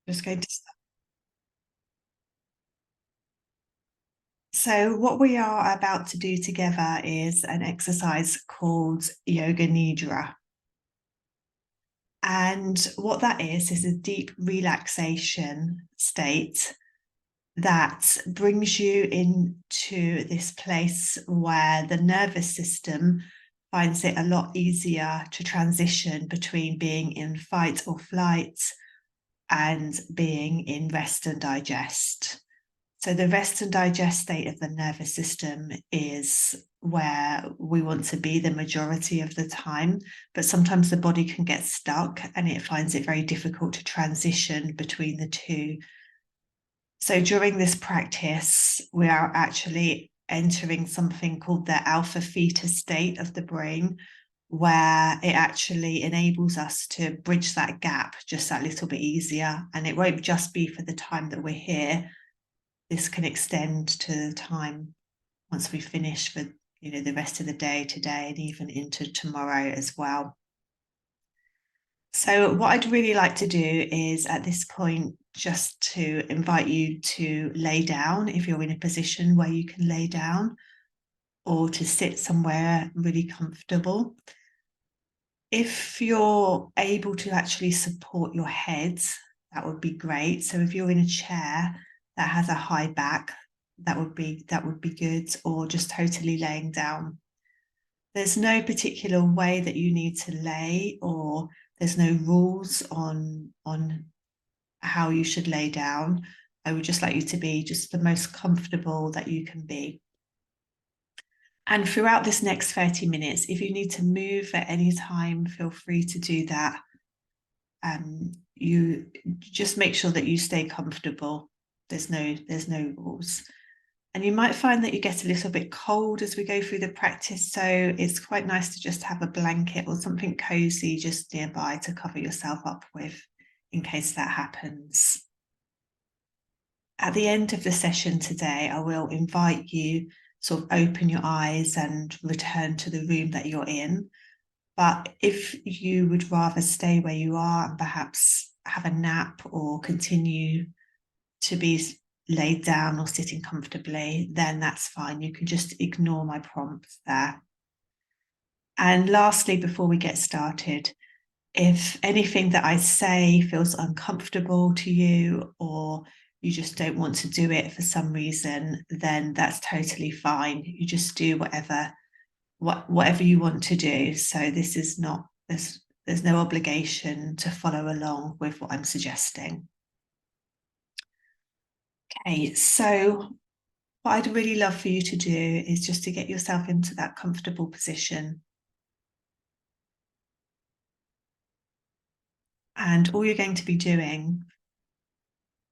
Just going to start. So what we are about to do together is an exercise called Yoga Nidra. And what that is a deep relaxation state that brings you into this place where the nervous system finds it a lot easier to transition between being in fight or flight and being in rest and digest. So the rest and digest state of the nervous system is where we want to be the majority of the time, but sometimes the body can get stuck and it finds it very difficult to transition between the two. So during this practice, we are actually entering something called the alpha theta state of the brain, where it actually enables us to bridge that gap just that little bit easier. And it won't just be for the time that we're here. This can extend to the time once we finish for the rest of the day today and even into tomorrow as well. So what I'd really like to do is at this point just to invite you to lay down if you're in a position where you can lay down, or to sit somewhere really comfortable. If you're able to actually support your head, that would be great. So if you're in a chair that has a high back, that would be good, or just totally laying down. There's no particular way that you need to lay, or there's no rules on how you should lay down. I would just like you to be just the most comfortable that you can be. And throughout this next 30 minutes, if you need to move at any time, feel free to do that. You just make sure that you stay comfortable. There's no rules. And you might find that you get a little bit cold as we go through the practice. So it's quite nice to just have a blanket or something cozy just nearby to cover yourself up with in case that happens. At the end of the session today, I will invite you sort of open your eyes and return to the room that you're in. But if you would rather stay where you are and perhaps have a nap or continue to be laid down or sitting comfortably, then that's fine. You can just ignore my prompts there. And lastly, before we get started, if anything that I say feels uncomfortable to you, or you just don't want to do it for some reason, then that's totally fine. You just do whatever you want to do. So this is not, there's no obligation to follow along with what I'm suggesting. Okay, so what I'd really love for you to do is just to get yourself into that comfortable position. And all you're going to be doing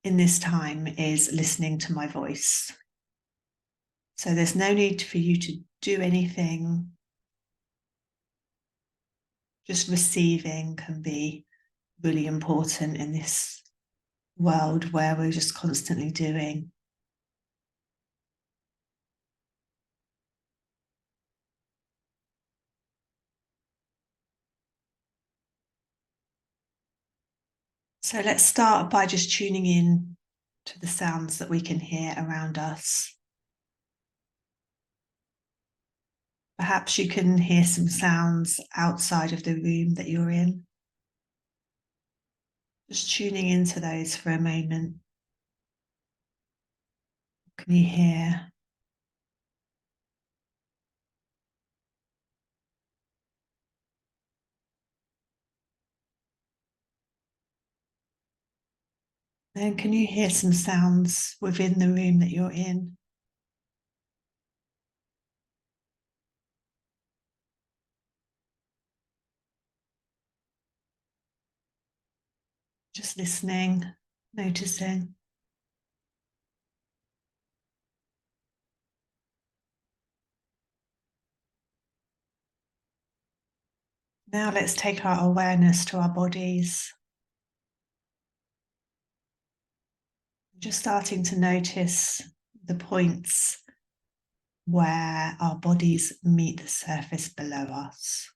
in this time is listening to my voice. So there's no need for you to do anything. Just receiving can be really important in this world where we're just constantly doing. So let's start by just tuning in to the sounds that we can hear around us. Perhaps you can hear some sounds outside of the room that you're in. Just tuning into those for a moment. What can you hear? Then can you hear some sounds within the room that you're in? Just listening, noticing. Now let's take our awareness to our bodies. Just starting to notice the points where our bodies meet the surface below us.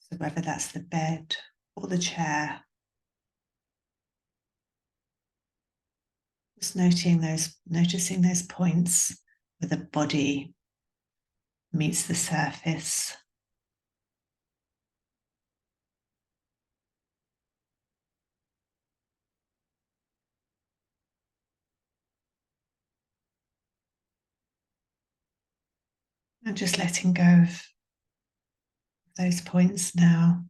So whether that's the bed or the chair, Just noticing those points where the body meets the surface. And just letting go of those points now.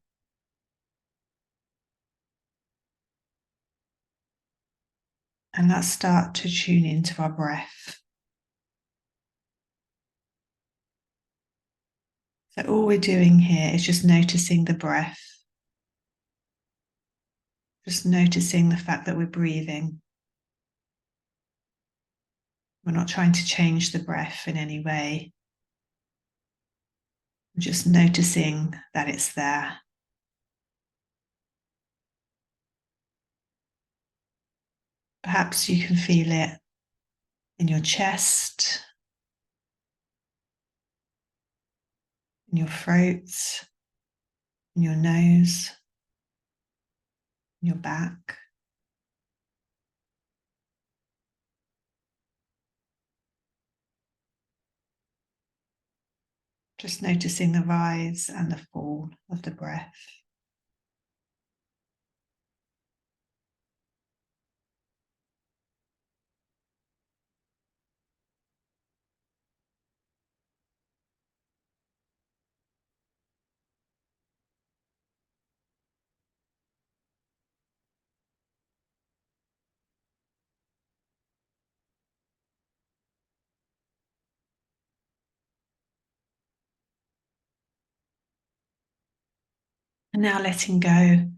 And let's start to tune into our breath. So all we're doing here is just noticing the breath. Just noticing the fact that we're breathing. We're not trying to change the breath in any way. We're just noticing that it's there. Perhaps you can feel it in your chest, in your throat, in your nose, in your back. Just noticing the rise and the fall of the breath. And now letting go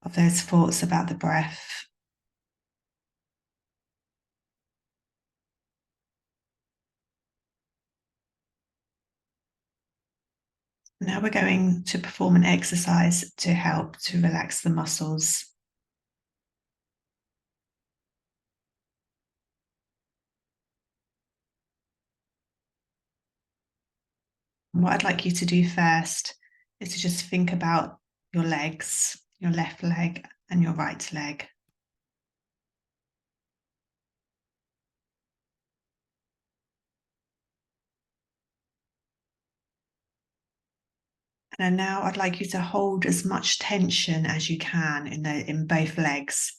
of those thoughts about the breath. Now we're going to perform an exercise to help to relax the muscles. And what I'd like you to do first is to just think about your legs, your left leg and your right leg. And now I'd like you to hold as much tension as you can in both legs.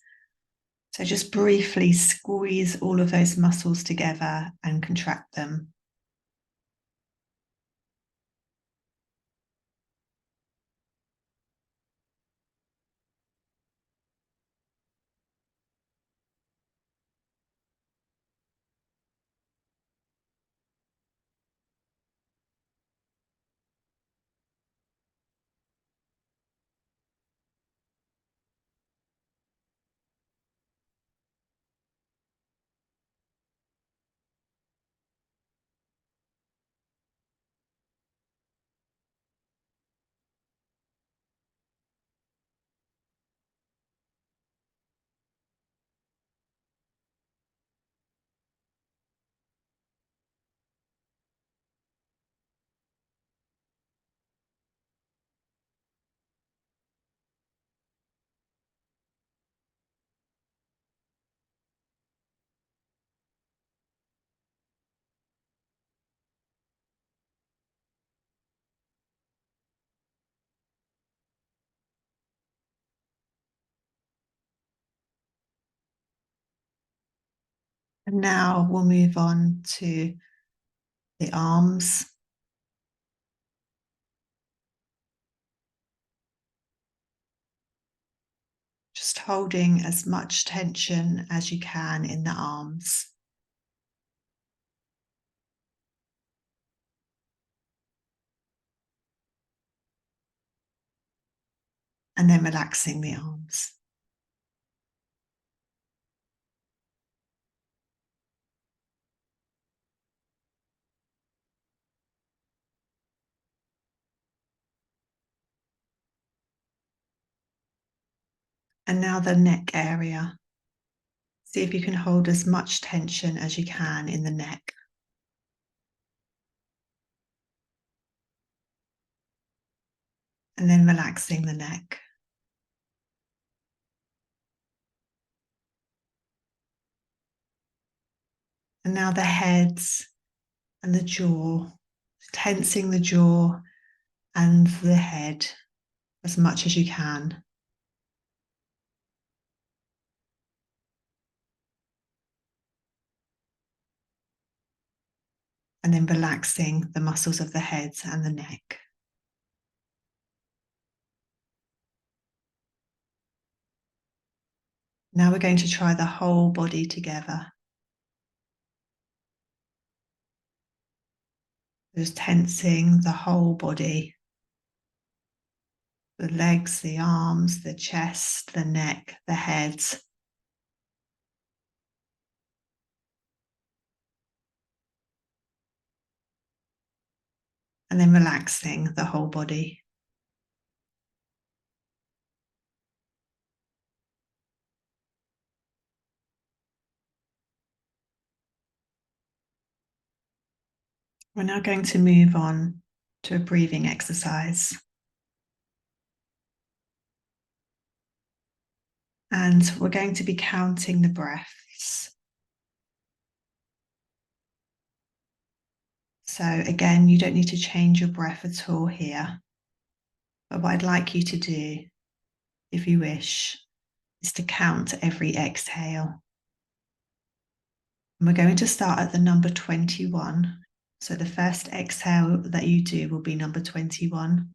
So just briefly squeeze all of those muscles together and contract them. And now we'll move on to the arms. Just holding as much tension as you can in the arms. And then relaxing the arms. And now the neck area. See if you can hold as much tension as you can in the neck. And then relaxing the neck. And now the heads and the jaw, tensing the jaw and the head as much as you can. And then relaxing the muscles of the head and the neck. Now we're going to try the whole body together. Just tensing the whole body. The legs, the arms, the chest, the neck, the head. And then relaxing the whole body. We're now going to move on to a breathing exercise. And we're going to be counting the breaths. So again, you don't need to change your breath at all here. But what I'd like you to do, if you wish, is to count every exhale. And we're going to start at the number 21. So the first exhale that you do will be number 21.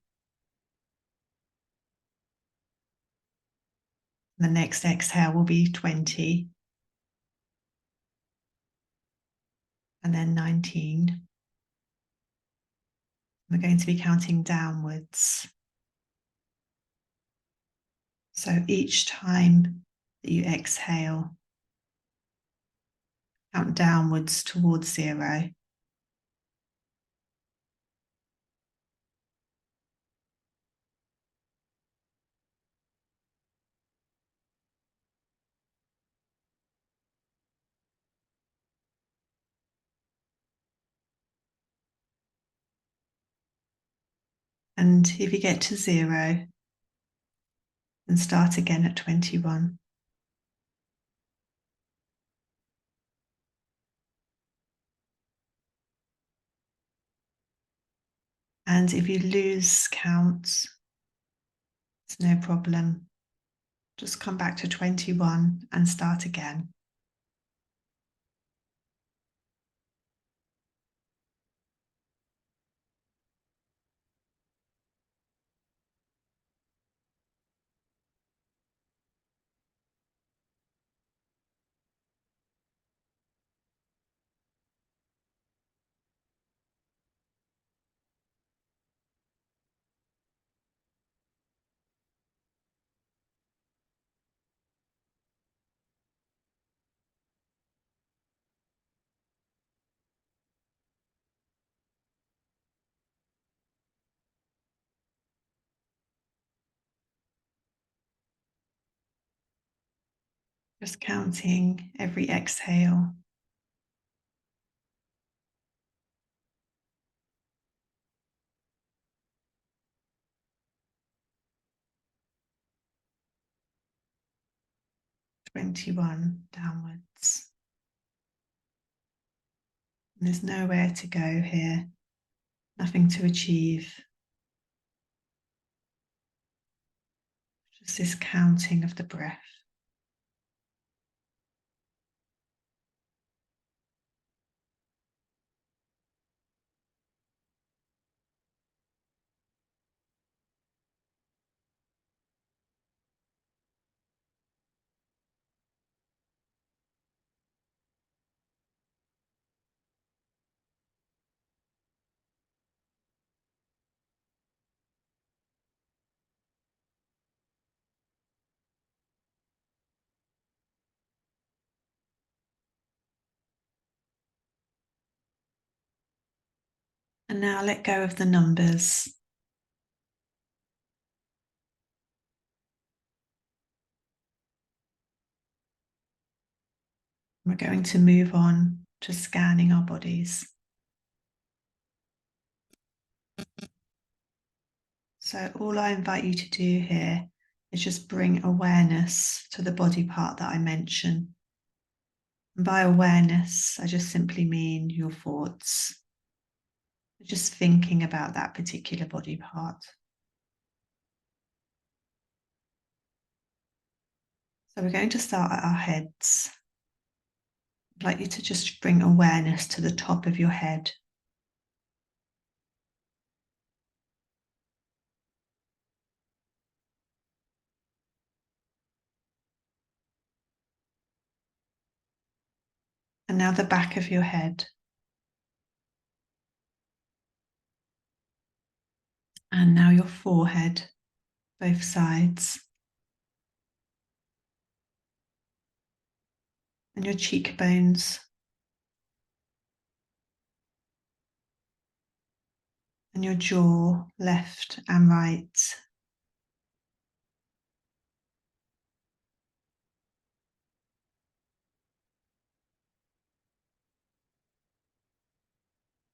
The next exhale will be 20. And then 19. We're going to be counting downwards. So each time that you exhale, count downwards towards 0. And if you get to 0, then start again at 21. And if you lose count, it's no problem. Just come back to 21 and start again. Just counting every exhale. "21" downwards. And there's nowhere to go here, nothing to achieve. Just this counting of the breath. And now let go of the numbers. We're going to move on to scanning our bodies. So all I invite you to do here is just bring awareness to the body part that I mentioned. And by awareness, I just simply mean your thoughts, just thinking about that particular body part. So we're going to start at our heads. I'd like you to just bring awareness to the top of your head. And now the back of your head. And now your forehead, both sides. And your cheekbones. And your jaw, left and right.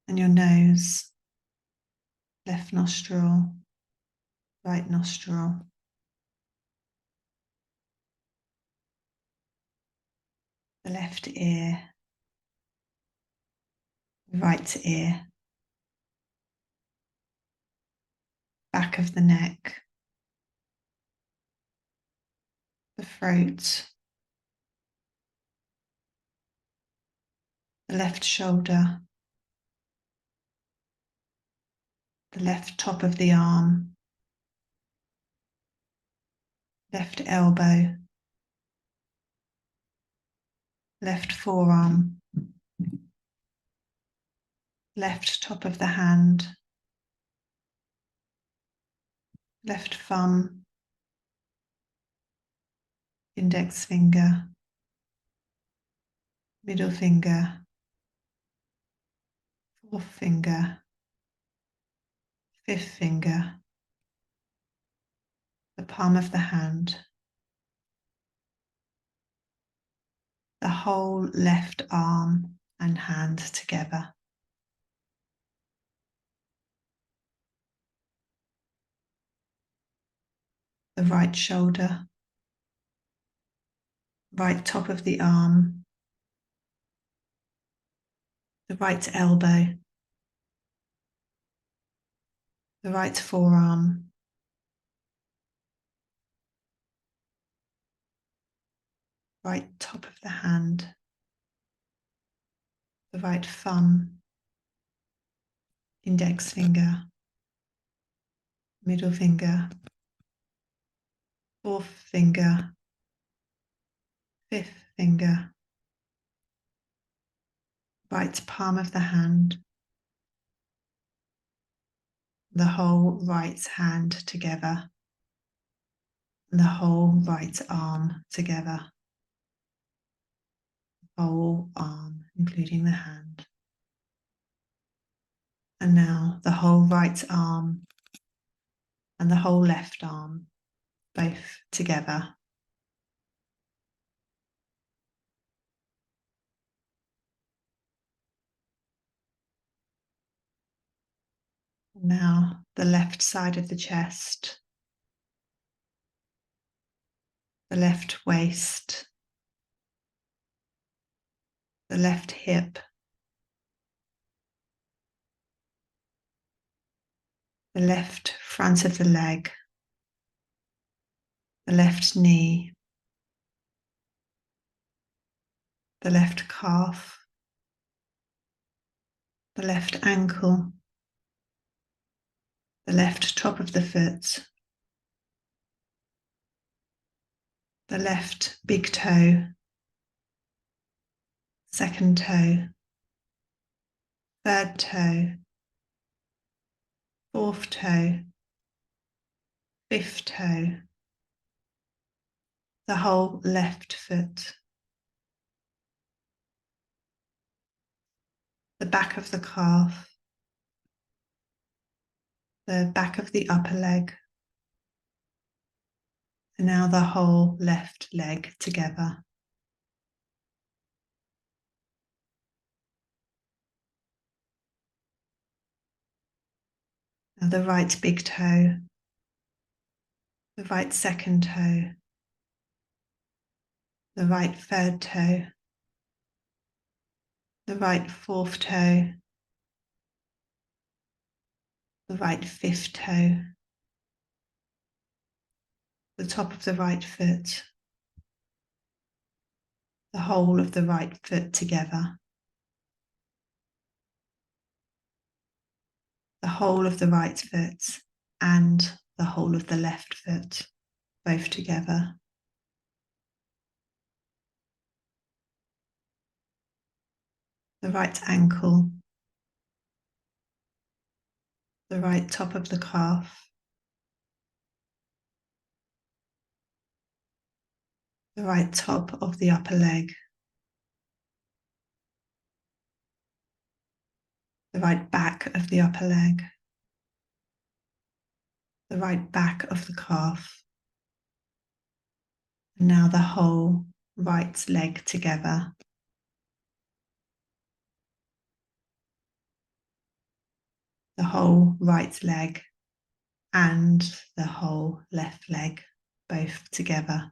And your nose, left nostril, right nostril. The left ear, right ear. Back of the neck. The throat. The left shoulder. The left top of the arm. Left elbow. Left forearm. Left top of the hand. Left thumb. Index finger. Middle finger. Fourth finger. Fifth finger. The palm of the hand. The whole left arm and hand together. The right shoulder. Right top of the arm. The right elbow. The right forearm. Right top of the hand. The right thumb. Index finger. Middle finger. Fourth finger. Fifth finger. Right palm of the hand. The whole right hand together. The whole right arm together. Whole arm, including the hand. And now the whole right arm and the whole left arm, both together. Now the left side of the chest, the left waist, the left hip, the left front of the leg, the left knee, the left calf, the left ankle, the left top of the foot, the left big toe, second toe, third toe, fourth toe, fifth toe, the whole left foot, the back of the calf, the back of the upper leg, and now the whole left leg together. Now the right big toe, the right second toe, the right third toe, the right fourth toe, the right fifth toe, the top of the right foot, the whole of the right foot together, the whole of the right foot and the whole of the left foot, both together. The right ankle, the right top of the calf, the right top of the upper leg, the right back of the upper leg, the right back of the calf, and now the whole right leg together. The whole right leg and the whole left leg, both together.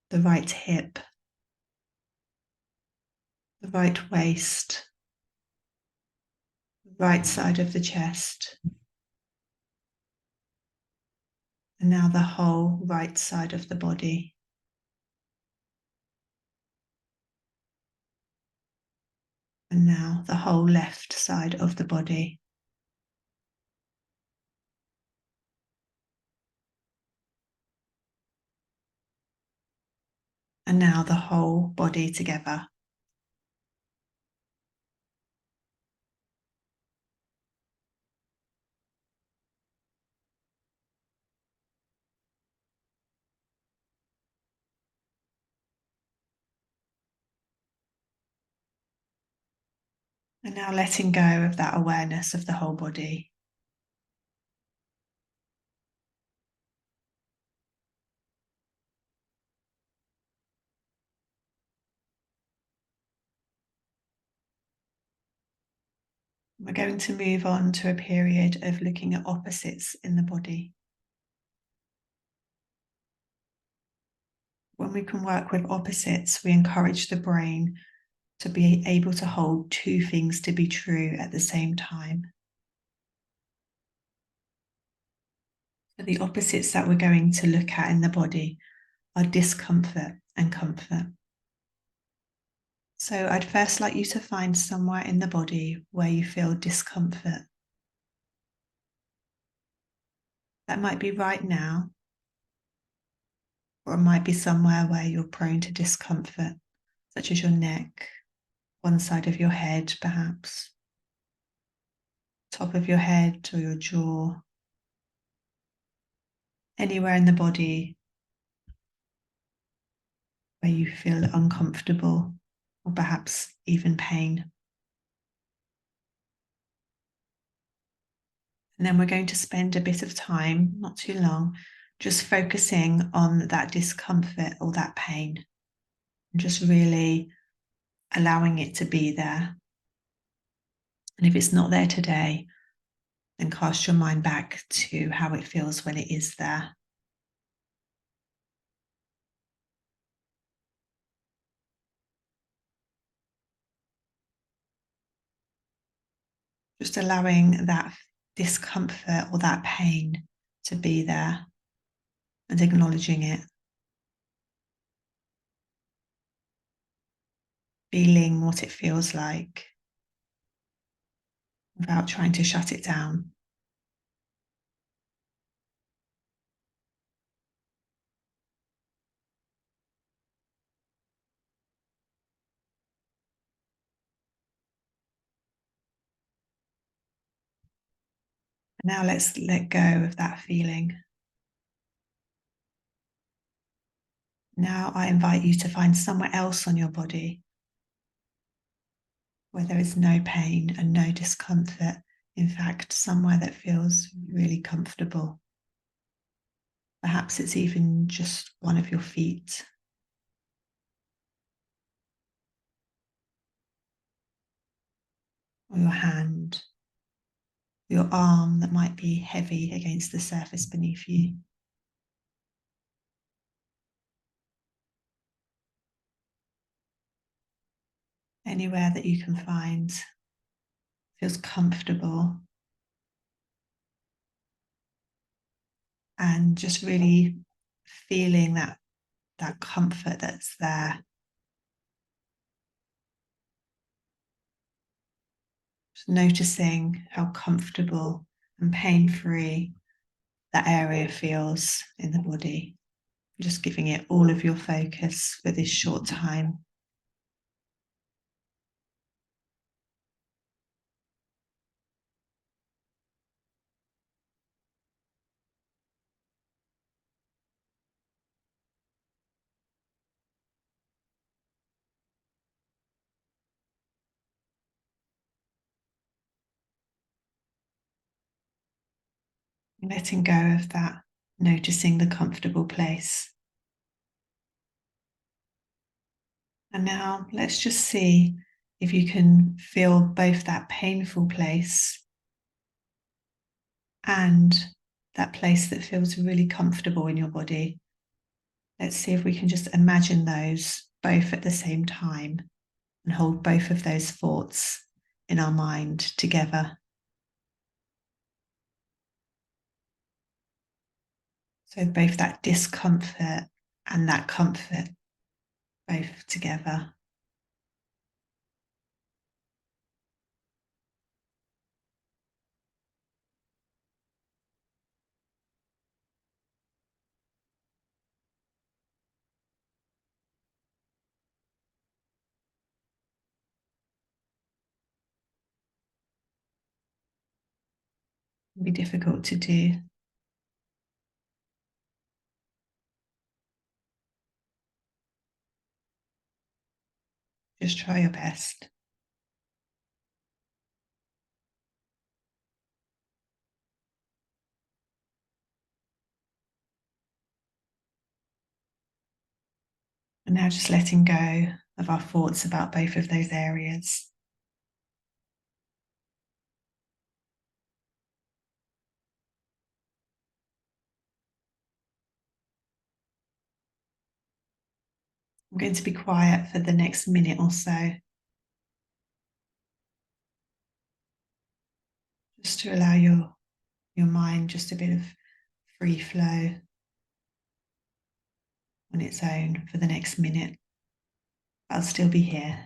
The right hip, the right waist, the right side of the chest, and now the whole right side of the body. And now the whole left side of the body. And now the whole body together. And now letting go of that awareness of the whole body. We're going to move on to a period of looking at opposites in the body. When we can work with opposites, we encourage the brain to be able to hold two things to be true at the same time. So the opposites that we're going to look at in the body are discomfort and comfort. So I'd first like you to find somewhere in the body where you feel discomfort. That might be right now, or it might be somewhere where you're prone to discomfort, such as your neck, one side of your head perhaps, top of your head or your jaw, anywhere in the body where you feel uncomfortable or perhaps even pain. And then we're going to spend a bit of time, not too long, just focusing on that discomfort or that pain, and just really allowing it to be there. And if it's not there today, then cast your mind back to how it feels when it is there. Just allowing that discomfort or that pain to be there and acknowledging it. Feeling what it feels like without trying to shut it down. Now let's let go of that feeling. Now I invite you to find somewhere else on your body where there is no pain and no discomfort. In fact, somewhere that feels really comfortable. Perhaps it's even just one of your feet. Or your hand, your arm that might be heavy against the surface beneath you. Anywhere that you can find feels comfortable, and just really feeling that comfort that's there. Just noticing how comfortable and pain-free that area feels in the body. Just giving it all of your focus for this short time. Letting go of that, noticing the comfortable place. And now let's just see if you can feel both that painful place and that place that feels really comfortable in your body. Let's see if we can just imagine those both at the same time and hold both of those thoughts in our mind together. So both that discomfort and that comfort, both together. It can be difficult to do. Just try your best. And now just letting go of our thoughts about both of those areas. I'm going to be quiet for the next minute or so, just to allow your mind just a bit of free flow on its own for the next minute. I'll still be here.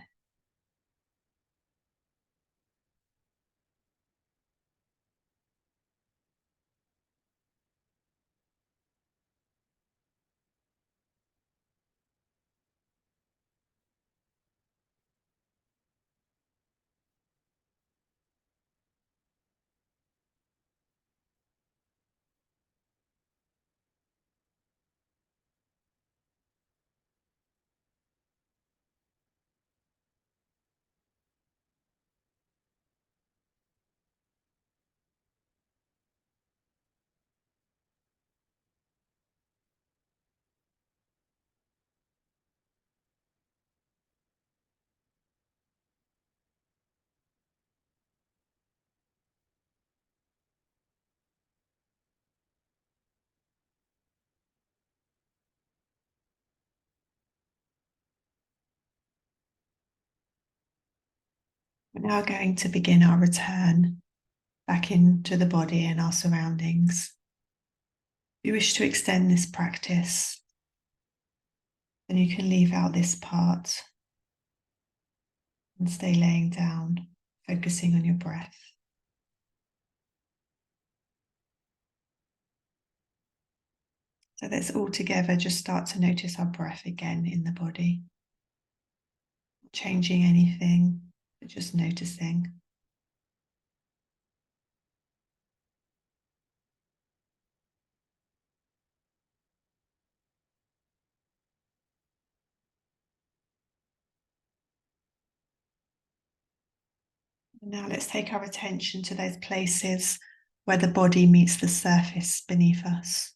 We're now going to begin our return back into the body and our surroundings. If you wish to extend this practice, then you can leave out this part and stay laying down, focusing on your breath. So let's all together just start to notice our breath again in the body. Not changing anything, but just noticing. And now let's take our attention to those places where the body meets the surface beneath us.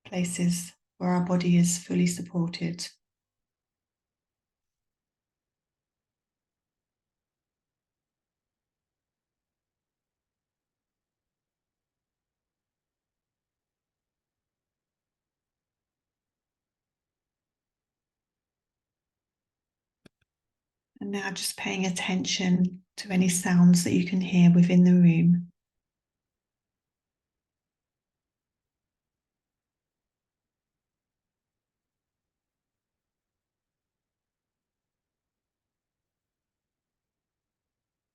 Places where our body is fully supported. And now just paying attention to any sounds that you can hear within the room.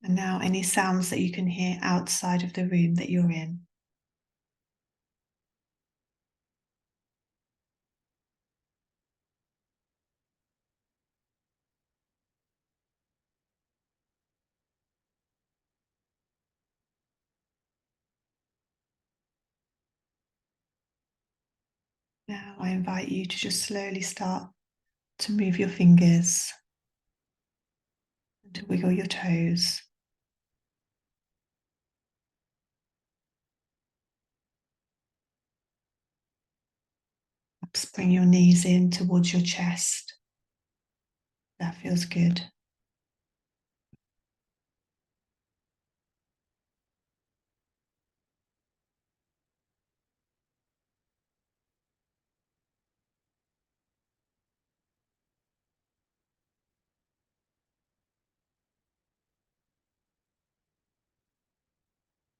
And now any sounds that you can hear outside of the room that you're in. Now I invite you to just slowly start to move your fingers and to wiggle your toes. Perhaps bring your knees in towards your chest. That feels good.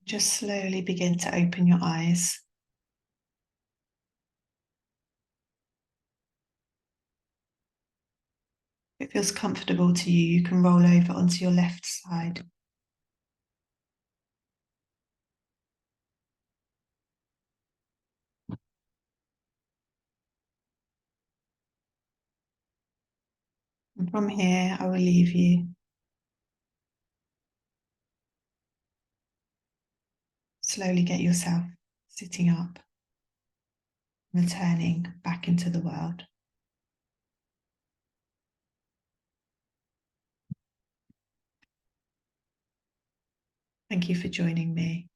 Just slowly begin to open your eyes. If it feels comfortable to you, you can roll over onto your left side. And from here, I will leave you. Slowly get yourself sitting up, returning back into the world. Thank you for joining me.